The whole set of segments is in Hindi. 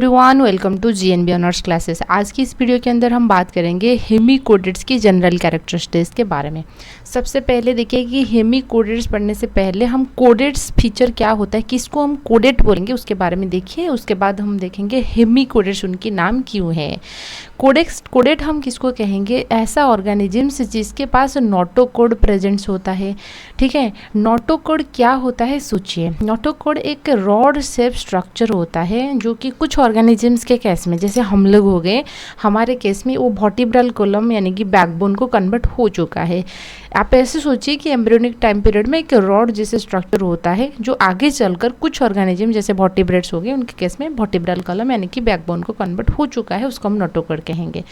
Everyone, welcome to GNB honours classes. आज की इस वीडियो के अंदर हम बात करेंगे हेमिकोडेट्स की जनरल कैरेक्टरिस्टिक्स के बारे में। सबसे पहले देखिए कि हेमिकोडेट्स पढ़ने से पहले हम कोडेट्स फीचर क्या होता है, किसको हम कोडेट बोलेंगे, उसके बारे में देखिए। उसके बाद हम देखेंगे हेमिकोडेट्स उनके नाम क्यों है। कोडेट हम किसको कहेंगे, ऐसा ऑर्गेनिजम्स जिसके पास नोटोकोड प्रेजेंट्स होता है। ठीक है, नोटोकोड क्या होता है सोचिए। नोटोकोड एक रॉड शेप स्ट्रक्चर होता है जो कि कुछ ऑर्गेनिजम्स के केस में, जैसे हम लोग हो गए, हमारे केस में वो वर्टिब्रल कॉलम यानी कि बैकबोन को कन्वर्ट हो चुका है। आप ऐसे सोचिए कि एम्ब्रियोनिक टाइम पीरियड में एक रॉड जैसे स्ट्रक्चर होता है जो आगे चलकर कुछ ऑर्गेनिज्म जैसे वर्टिब्रेट्स हो गए, उनके केस में वर्टिब्रल कॉलम यानी कि बैकबोन को कन्वर्ट हो चुका है, उसको हम नोटोकोड कहेंगे।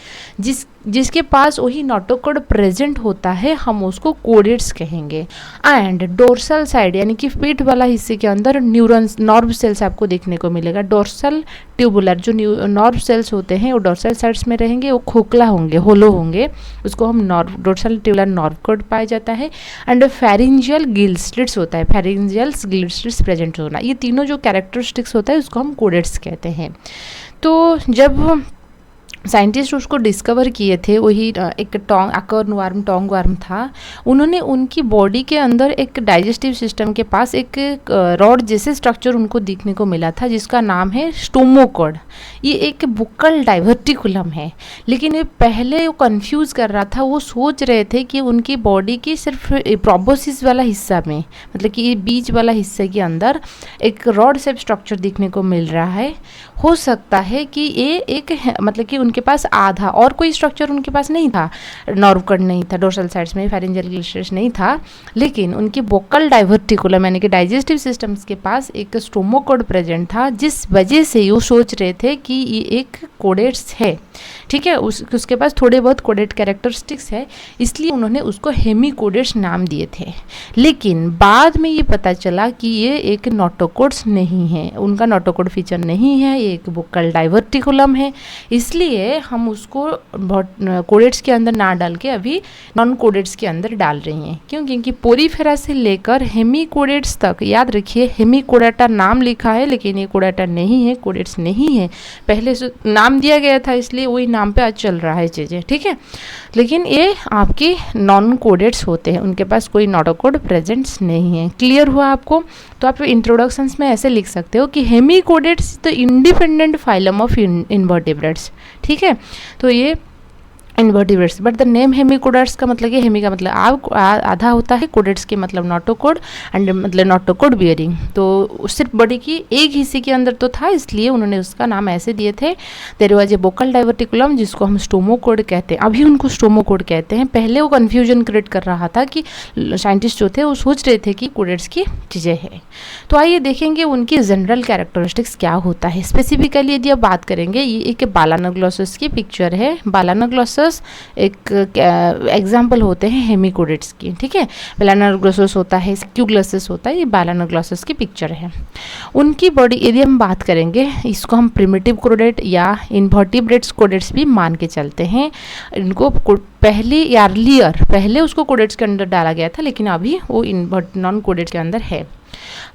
जिसके पास वही नोटोकोड प्रेजेंट होता है हम उसको कोडेट्स कहेंगे। एंड डोर्सल साइड यानी कि पीठ वाला हिस्से के अंदर न्यूरॉन्स नर्व सेल्स आपको देखने को मिलेगा। डोर्सल ट्यूबुलर जो नर्व सेल्स होते हैं वो डोर्सल साइड्स में रहेंगे, वो खोखला होंगे, होलो होंगे, उसको हम डोर्सल ट्यूबुलर नर्व कोड पाया जाता है। एंड फेरिंजियल गिल स्लिट्स होता है, फेरिंजियल गिल स्लिट्स प्रेजेंट होना, ये तीनों जो कैरेक्टरिस्टिक्स होता है उसको हम कोडेट्स कहते हैं। तो जब साइंटिस्ट उसको डिस्कवर किए थे, वही एक टोंग वार्म था, उन्होंने उनकी बॉडी के अंदर एक डाइजेस्टिव सिस्टम के पास एक रॉड जैसे स्ट्रक्चर उनको देखने को मिला था जिसका नाम है स्टोमोकोड। ये एक बुक्कल डाइवर्टिकुलम है, लेकिन ये पहले वो कंफ्यूज कर रहा था। वो सोच रहे थे कि उनकी बॉडी की सिर्फ प्रोबोसिस वाला हिस्सा में, मतलब कि ये बीच वाला हिस्से के अंदर एक रॉड शेप स्ट्रक्चर देखने को मिल रहा है। हो सकता है कि ये एक मतलब कि उनके पास आधा और कोई स्ट्रक्चर उनके पास नहीं था, नर्व कट नहीं था, डोर्सल साइड्स में फेरिंजियल गिल्स नहीं था, लेकिन उनकी बोकल डाइवर्टिकुलम यानी कि डाइजेस्टिव सिस्टम्स के पास एक स्टोमोकोड प्रेजेंट था, जिस वजह से वो सोच रहे थे कि ये एक कोडेट्स है। ठीक है, उसके पास थोड़े बहुत कोडेट कैरेक्टरिस्टिक्स है, इसलिए उन्होंने उसको हेमिकोडेट्स नाम दिए थे। लेकिन बाद में ये पता चला कि ये एक नोटोकोड्स नहीं है, उनका नोटोकोड फीचर नहीं है, ये एक बुक्कल डाइवर्टिकुलम है। इसलिए हम उसको कोडेट्स के अंदर ना डाल के अभी नॉन कोडेट्स के अंदर डाल रही हैं। क्यों? क्योंकि पोरीफेरा से लेकर हेमिकोडेट्स तक, याद रखिए हेमिकोडाटा नाम लिखा है लेकिन ये कोडाटा नहीं है, कोडेट्स नहीं है। पहले से नाम दिया गया था इसलिए वही नाम पे आज चल रहा है चीज़ें, ठीक है। लेकिन ये आपके नॉन कोडेट्स होते हैं, उनके पास कोई नोटोकोड प्रेजेंट्स नहीं है। क्लियर हुआ आपको? तो आप इंट्रोडक्शंस में ऐसे लिख सकते हो कि hemichordates the independent phylum of invertebrates. ठीक है, तो ये invertebrates, but the name hemichordates का मतलब कि हेमी का मतलब आधा होता है, कोडेट्स के मतलब नोटोकोड एंड मतलब नोटोकोड बियरिंग। तो सिर्फ बॉडी की एक हिस्से के अंदर तो था, इसलिए उन्होंने उसका नाम ऐसे दिए थे। देयर वाज ए बोकल डाइवर्टिकुलम जिसको हम स्टोमोकोड कहते हैं, अभी उनको स्टोमोकोड कहते हैं। पहले वो कन्फ्यूजन क्रिएट कर रहा था कि साइंटिस्ट जो थे वो सोच रहे थे कि कोडेट्स की चीज़ें हैं। तो आइए देखेंगे उनकी जनरल कैरेक्टरिस्टिक्स क्या होता है। स्पेसिफिकली यदि आप बात करेंगे, ये एक बालानोग्लोसस की पिक्चर है। बालानोग्लोसस एक एग्जाम्पल होते हैं हेमिकोडेट्स की। ठीक है, बालानोग्लोसस होता है, स्क्यूग्लोसस होता है, ये बालानोग्लोसस की पिक्चर है। उनकी बॉडी यदि हम बात करेंगे, इसको हम प्रिमिटिव कोडेट या इनवर्टिब्रेट्स कोडेट्स भी मान के चलते हैं। इनको पहले उसको कोडेट्स के अंदर डाला गया था, लेकिन अभी वो नॉन कोडेट्स के अंदर है।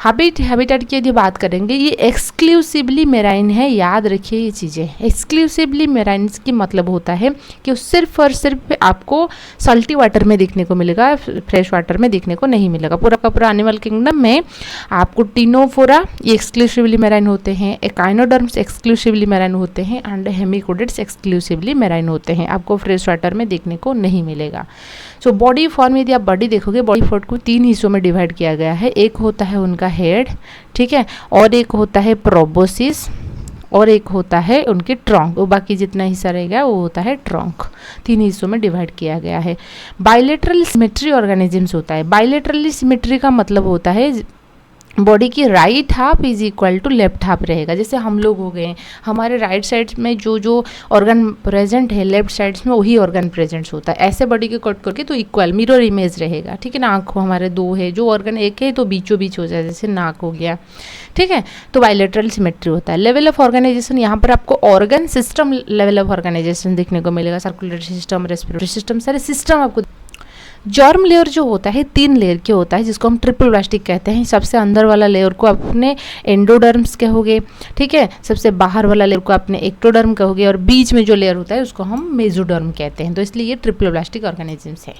हैबिटेट की यदि बात करेंगे, ये एक्सक्लूसिवली मेराइन है। याद रखिए ये चीज़ें, एक्सक्लूसिवली मेराइन की मतलब होता है कि सिर्फ और सिर्फ आपको सल्टी वाटर में देखने को मिलेगा, फ्रेश वाटर में देखने को नहीं मिलेगा। पूरा का पूरा एनिमल किंगडम में आपको टिनोफोरा ये एक्सक्लूसिवली मेराइन होते हैं, एकाइनोडर्म्स एक्सक्लूसिवली मेराइन होते हैं, एंड हेमिकोडेट्स एक्सक्लूसिवली मेराइन होते हैं, आपको फ्रेश वाटर में देखने को नहीं मिलेगा। सो बॉडी फॉर्म यदि आप बॉडी देखोगे, बॉडी फॉर्म को 3 हिस्सों में डिवाइड किया गया है। एक होता है उनका हेड, ठीक है, और एक होता है प्रोबोसिस, और एक होता है उनके ट्रंक। वो बाकी जितना हिस्सा रहेगा वो होता है ट्रंक। 3 हिस्सों में डिवाइड किया गया है। बाइलेटरल सिमेट्री ऑर्गेनिजम्स होता है। बाइलेटरली सिमेट्री का मतलब होता है बॉडी की right half is equal to left half रहेगा। जैसे हम लोग हो गए, हमारे राइट साइड में जो ऑर्गन प्रेजेंट है, लेफ्ट साइड्स में वही ऑर्गन प्रेजेंट होता है। ऐसे बॉडी के कट करके तो इक्वल मिरर इमेज रहेगा। ठीक है ना, आँख हमारे 2 है, जो ऑर्गन एक है तो बीचों बीच हो जाए, जैसे नाक हो गया। ठीक है, तो बाइलेटरल सिमेट्री होता है। लेवल ऑफ ऑर्गेनाइजेशन, यहाँ पर आपको organ system level of organisation देखने को मिलेगा। सर्कुलेटरी सिस्टम, रेस्पिरेटरी सिस्टम, सारे सिस्टम आपको जर्म लेयर जो होता है 3 लेयर के होता है, जिसको हम ट्रिपल प्लास्टिक कहते हैं। सबसे अंदर वाला लेयर को अपने एंडोडर्म्स कहोगे, ठीक है। सबसे बाहर वाला लेयर को अपने एक्टोडर्म कहोगे, और बीच में जो लेयर होता है उसको हम मेसोडर्म कहते हैं। तो इसलिए ये ट्रिपल प्लास्टिक ऑर्गेनिजम्स है।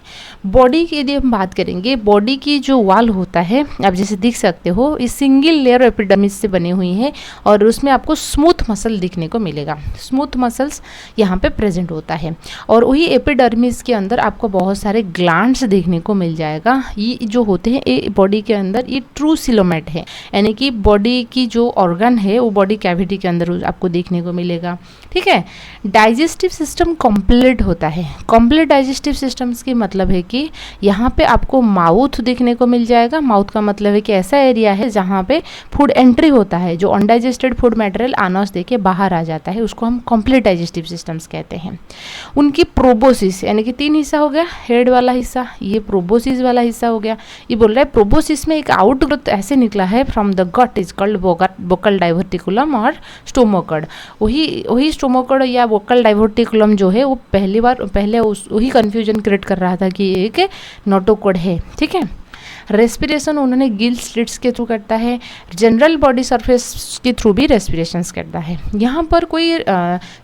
बॉडी की यदि हम बात करेंगे, बॉडी की जो वॉल होता है, आप जैसे देख सकते हो, इस सिंगल लेयर एपिडर्मिस से बनी हुई है, और उसमें आपको स्मूथ मसल दिखने को मिलेगा। स्मूथ मसल्स यहाँ पे प्रेजेंट होता है। और वही एपिडर्मिस के अंदर आपको बहुत सारे ग्लैंड्स देखने को मिल जाएगा। ये जो होते हैं ये बॉडी के अंदर ये ट्रू सिलोमेट है, यानी कि बॉडी की जो ऑर्गन है वो बॉडी कैविटी के अंदर आपको देखने को मिलेगा, ठीक है। डाइजेस्टिव सिस्टम कंप्लीट होता है। कंप्लीट डाइजेस्टिव सिस्टम्स की मतलब है कि यहाँ पे आपको माउथ देखने को मिल जाएगा। माउथ का मतलब है कि ऐसा एरिया है जहाँ पे फूड एंट्री होता है, जो अनडाइजेस्टेड फूड मटेरियल आनस दे के बाहर आ जाता है, उसको हम कंप्लीट डाइजेस्टिव सिस्टम्स कहते हैं। उनकी प्रोबोसिस, यानी कि 3 हिस्सा हो गया, हेड वाला हिस्सा, ये प्रोबोसिस वाला हिस्सा हो गया। ये बोल रहा है प्रोबोसिस में एक आउटग्रोथ ऐसे निकला है from the gut, is called vocal diverticulum और स्टोमोकड। वही स्टोमोकड या वोकल डाइवर्टिकुलम जो है वो पहले वही कन्फ्यूजन क्रिएट कर रहा था कि एक नोटोकोड है, ठीक है। रेस्पिरेशन उन्होंने गिल स्लिट्स के थ्रू करता है। जनरल बॉडी सरफेस के थ्रू भी रेस्पिरेशंस करता है। यहाँ पर कोई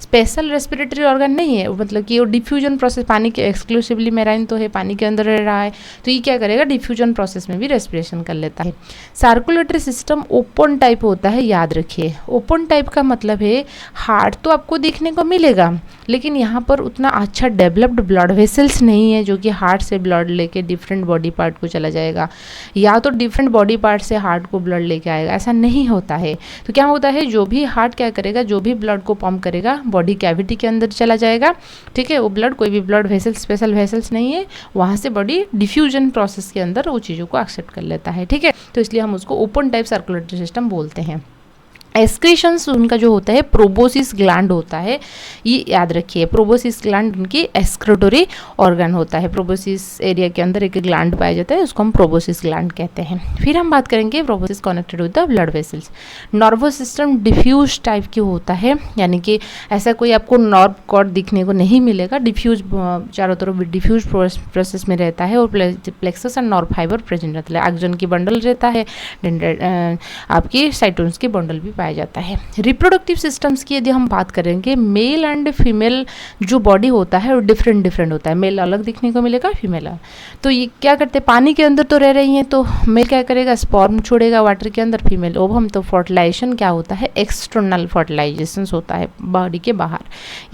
स्पेशल रेस्पिरेटरी ऑर्गन नहीं है, मतलब कि वो डिफ्यूजन प्रोसेस, पानी के एक्सक्लूसिवली मेराइन तो है, पानी के अंदर रह रहा है, तो ये क्या करेगा, डिफ्यूजन प्रोसेस में भी रेस्पिरेशन कर लेता है। सर्कुलेटरी सिस्टम ओपन टाइप होता है, याद रखिए। ओपन टाइप का मतलब है हार्ट तो आपको देखने को मिलेगा, लेकिन यहाँ पर उतना अच्छा डेवलप्ड ब्लड वेसल्स नहीं है जो कि हार्ट से ब्लड लेके डिफरेंट बॉडी पार्ट को चला जाएगा, या तो डिफरेंट बॉडी पार्ट से हार्ट को ब्लड लेके आएगा, ऐसा नहीं होता है। तो क्या होता है, जो भी हार्ट क्या करेगा, जो भी ब्लड को पंप करेगा बॉडी कैविटी के अंदर चला जाएगा, ठीक है। वो ब्लड कोई भी ब्लड वेसल्स, स्पेशल वेसल्स नहीं है, वहाँ से बॉडी डिफ्यूजन प्रोसेस के अंदर वो चीज़ों को एक्सेप्ट कर लेता है, ठीक है। तो इसलिए हम उसको ओपन टाइप सर्कुलेटरी सिस्टम बोलते हैं। एक्सक्रीशंस उनका जो होता है प्रोबोसिस ग्लैंड होता है, ये याद रखिए। प्रोबोसिस ग्लैंड उनकी एक्सक्रीटोरी ऑर्गन होता है। प्रोबोसिस एरिया के अंदर एक ग्लैंड पाया जाता है, उसको हम प्रोबोसिस ग्लैंड कहते हैं। फिर हम बात करेंगे proboscis connected with the blood vessels. Nervous system diffuse type की होता है, यानी कि ऐसा कोई आपको नर्व कॉर्ड दिखने को नहीं मिलेगा। डिफ्यूज चारों तरफ डिफ्यूज प्रोसेस में रहता है, और plexus and nerve fibre present रहता है। एक्सोन की बंडल रहता है, आपकी साइटोन्स की बंडल भी पाया जाता है। रिप्रोडक्टिव सिस्टम्स की यदि हम बात करेंगे, मेल एंड फीमेल जो बॉडी होता है वो डिफरेंट होता है। मेल अलग दिखने को मिलेगा, फीमेल अलग। तो ये क्या करते हैं, पानी के अंदर तो रह रही हैं, तो मेल क्या करेगा, स्पर्म छोड़ेगा वाटर के अंदर, फीमेल ओवम। तो फर्टिलाइजेशन क्या होता है, एक्सटर्नल फर्टिलाइजेशन होता है बॉडी के बाहर।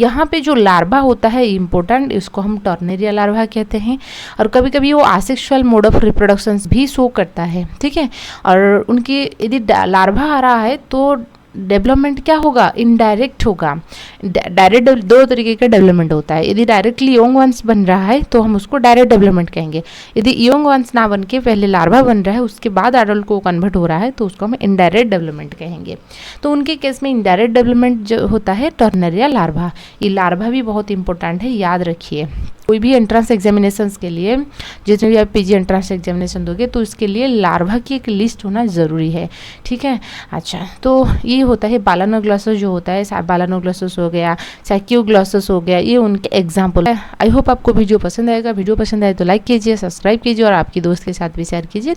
यहाँ पे जो लार्वा होता है इम्पोर्टेंट, इसको हम टर्नेरिया लार्वा कहते हैं, और कभी कभी वो आसेक्सुअल मोड ऑफ रिप्रोडक्शन भी शो करता है, ठीक है। और उनकी यदि लार्वा आ रहा है तो डेवलपमेंट क्या होगा, इनडायरेक्ट होगा। डायरेक्ट 2 तरीके का डेवलपमेंट होता है। यदि डायरेक्टली यंग वंस बन रहा है तो हम उसको डायरेक्ट डेवलपमेंट कहेंगे। यदि यंग वंस ना बन के पहले लार्वा बन रहा है, उसके बाद एडल्ट को कन्वर्ट हो रहा है, तो उसको हम इनडायरेक्ट डेवलपमेंट कहेंगे। तो उनके केस में इनडायरेक्ट डेवलपमेंट जो होता है टर्नेरिया लार्वा। ये लार्वा भी बहुत इंपॉर्टेंट है, याद रखिए। कोई भी एंट्रेंस एग्जामिनेशंस के लिए, जिसमें भी आप पीजी एंट्रेंस एग्जामिनेशन दोगे, तो इसके लिए लार्वा की एक लिस्ट होना ज़रूरी है, ठीक है। अच्छा, तो ये होता है बालानोग्लॉसस जो होता है, बालानोग्लॉसस हो गया, सैक्योग्लॉसस हो गया, ये उनके एग्जाम्पल है। आई होप आपको वीडियो पसंद आएगा। वीडियो पसंद आए तो लाइक कीजिए, सब्सक्राइब कीजिए, और आपकी दोस्त के साथ भी शेयर कीजिए।